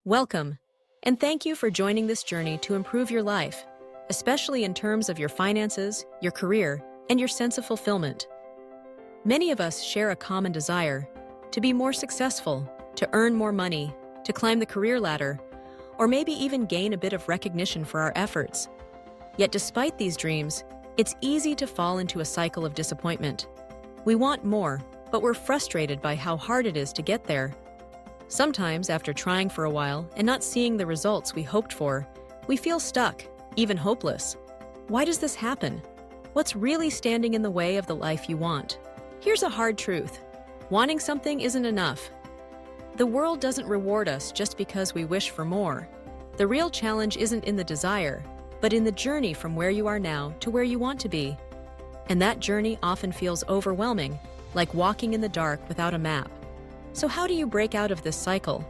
Welcome, and thank you for joining this journey to improve your life, especially in terms of your finances, your career, and your sense of fulfillment. Many of us share a common desire to be more successful, to earn more money, to climb the career ladder, or maybe even gain a bit of recognition for our efforts. Yet despite these dreams, it's easy to fall into a cycle of disappointment. We want more, but we're frustrated by how hard it is to get there. Sometimes, after trying for a while and not seeing the results we hoped for, we feel stuck, even hopeless. Why does this happen? What's really standing in the way of the life you want? Here's a hard truth. Wanting something isn't enough. The world doesn't reward us just because we wish for more. The real challenge isn't in the desire, but in the journey from where you are now to where you want to be. And that journey often feels overwhelming, like walking in the dark without a map. So how do you break out of this cycle?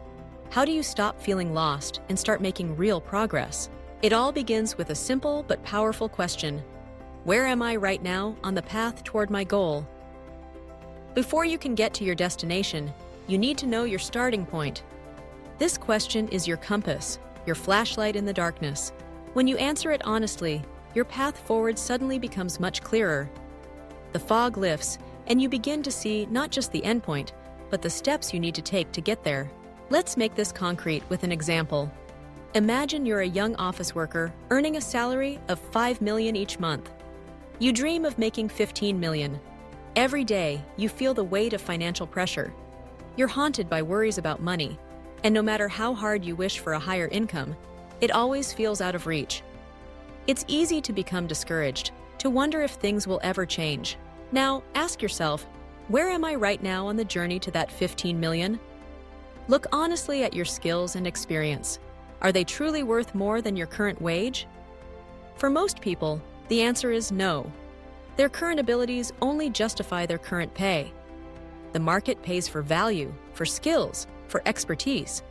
How do you stop feeling lost and start making real progress? It all begins with a simple but powerful question. Where am I right now on the path toward my goal? Before you can get to your destination, you need to know your starting point. This question is your compass, your flashlight in the darkness. When you answer it honestly, your path forward suddenly becomes much clearer. The fog lifts, and you begin to see not just the endpoint, but the steps you need to take to get there. Let's make this concrete with an example. Imagine you're a young office worker earning a salary of $5 million each month. You dream of making $15 million. Every day, you feel the weight of financial pressure. You're haunted by worries about money, and no matter how hard you wish for a higher income, it always feels out of reach. It's easy to become discouraged, to wonder if things will ever change. Now, ask yourself, where am I right now on the journey to that $15 million? Look honestly at your skills and experience. Are they truly worth more than your current wage? For most people, the answer is no. Their current abilities only justify their current pay. The market pays for value, for skills, for expertise.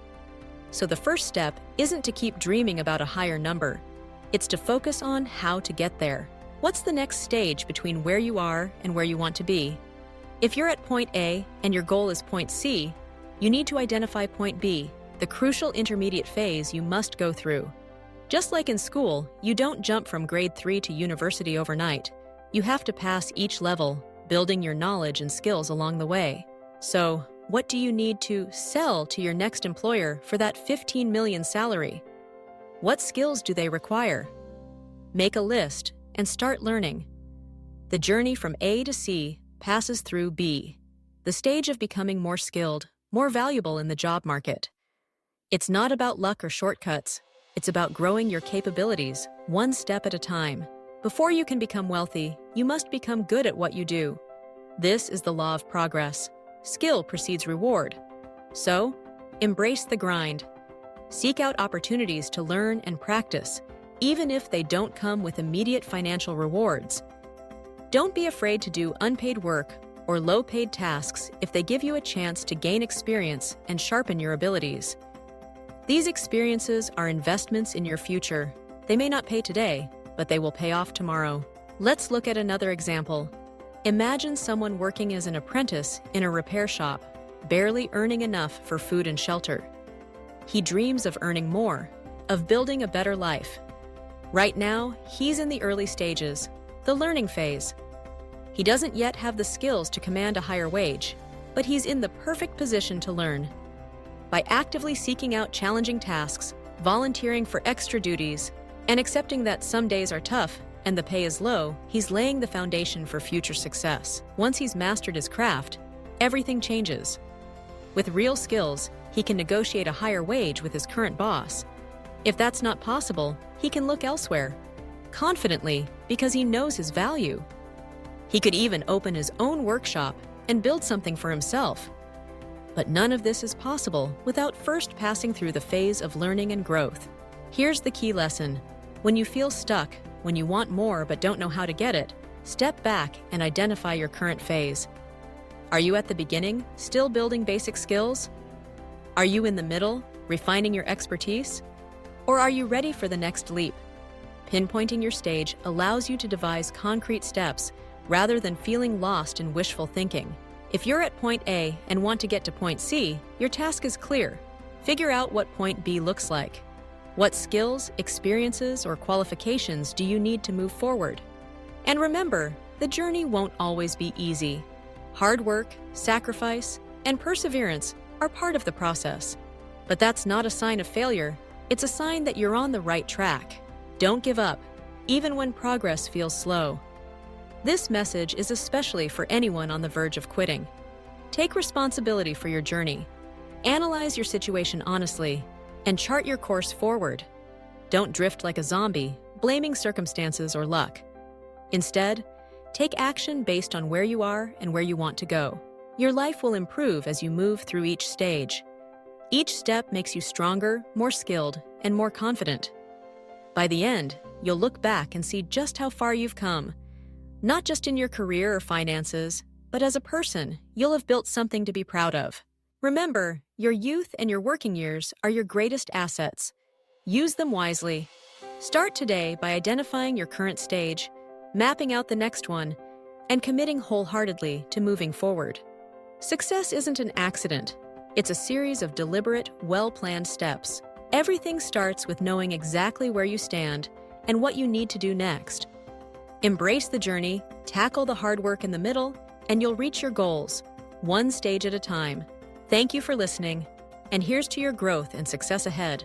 So the first step isn't to keep dreaming about a higher number. It's to focus on how to get there. What's the next stage between where you are and where you want to be? If you're at point A and your goal is point C, you need to identify point B, the crucial intermediate phase you must go through. Just like in school, you don't jump from grade 3 to university overnight. You have to pass each level, building your knowledge and skills along the way. So, what do you need to sell to your next employer for that $15 million salary? What skills do they require? Make a list and start learning. The journey from A to C passes through B, the stage of becoming more skilled, more valuable in the job market. It's not about luck or shortcuts. It's about growing your capabilities, one step at a time. Before you can become wealthy, you must become good at what you do. This is the law of progress. Skill precedes reward. So, embrace the grind. Seek out opportunities to learn and practice, even if they don't come with immediate financial rewards. Don't be afraid to do unpaid work or low-paid tasks if they give you a chance to gain experience and sharpen your abilities. These experiences are investments in your future. They may not pay today, but they will pay off tomorrow. Let's look at another example. Imagine someone working as an apprentice in a repair shop, barely earning enough for food and shelter. He dreams of earning more, of building a better life. Right now, he's in the early stages, the learning phase. He doesn't yet have the skills to command a higher wage, but he's in the perfect position to learn. By actively seeking out challenging tasks, volunteering for extra duties, and accepting that some days are tough and the pay is low, he's laying the foundation for future success. Once he's mastered his craft, everything changes. With real skills, he can negotiate a higher wage with his current boss. If that's not possible, he can look elsewhere, confidently, because he knows his value. He could even open his own workshop and build something for himself. But none of this is possible without first passing through the phase of learning and growth. Here's the key lesson. When you feel stuck, when you want more but don't know how to get it, step back and identify your current phase. Are you at the beginning, still building basic skills? Are you in the middle, refining your expertise? Or are you ready for the next leap? Pinpointing your stage allows you to devise concrete steps rather than feeling lost in wishful thinking. If you're at point A and want to get to point C, your task is clear. Figure out what point B looks like. What skills, experiences, or qualifications do you need to move forward? And remember, the journey won't always be easy. Hard work, sacrifice, and perseverance are part of the process. But that's not a sign of failure. It's a sign that you're on the right track. Don't give up, even when progress feels slow. This message is especially for anyone on the verge of quitting. Take responsibility for your journey. Analyze your situation honestly and chart your course forward. Don't drift like a zombie, blaming circumstances or luck. Instead, take action based on where you are and where you want to go. Your life will improve as you move through each stage. Each step makes you stronger, more skilled, and more confident. By the end, you'll look back and see just how far you've come. Not just in your career or finances, but as a person, you'll have built something to be proud of. Remember, your youth and your working years are your greatest assets. Use them wisely. Start today by identifying your current stage, mapping out the next one, and committing wholeheartedly to moving forward. Success isn't an accident. It's a series of deliberate, well-planned steps. Everything starts with knowing exactly where you stand and what you need to do next. Embrace the journey, tackle the hard work in the middle, and you'll reach your goals, one stage at a time. Thank you for listening, and here's to your growth and success ahead.